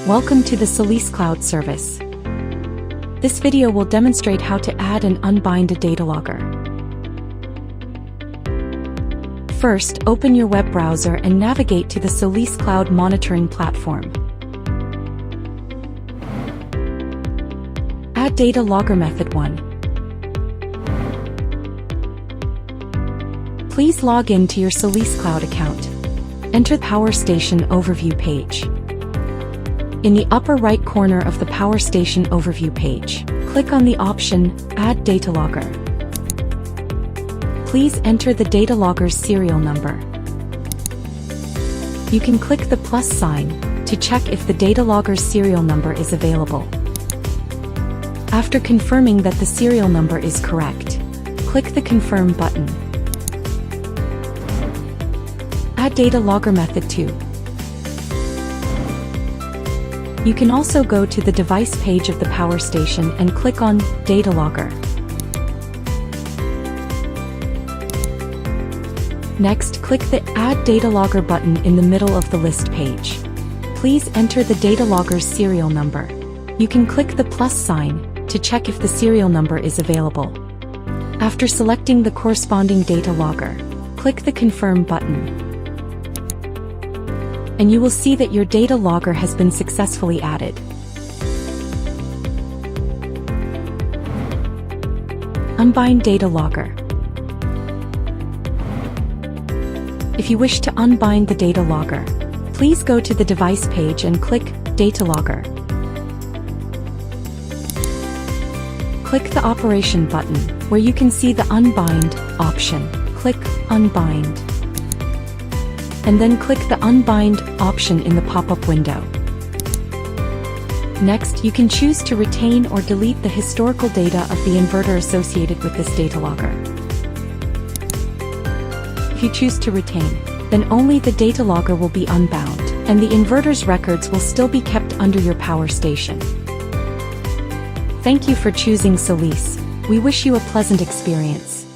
Welcome to the SolisCloud service. This video will demonstrate how to add and unbind a Datalogger. First, open your web browser and navigate to the SolisCloud monitoring platform. Add Datalogger Method 1. Please log in to your SolisCloud account. Enter the Power Station Overview page. In the upper right corner of the Power Station Overview page, click on the option Add Datalogger. Please enter the Datalogger's serial number. You can click the plus sign to check if the Datalogger's serial number is available. After confirming that the serial number is correct, click the Confirm button. Add Datalogger Method 2. You can also go to the device page of the Power Station and click on Datalogger. Next, click the Add Datalogger button in the middle of the list page. Please enter the Datalogger's serial number. You can click the plus sign to check if the serial number is available. After selecting the corresponding Datalogger, click the Confirm button. And you will see that your Datalogger has been successfully added. Unbind Datalogger. If you wish to unbind the Datalogger, please go to the device page and click Datalogger. Click the Operation button, where you can see the Unbind option. Click Unbind. And then click the Unbind option in the pop-up window. Next, you can choose to retain or delete the historical data of the inverter associated with this Datalogger. If you choose to retain, then only the Datalogger will be unbound, and the inverter's records will still be kept under your power station. Thank you for choosing Solis. We wish you a pleasant experience.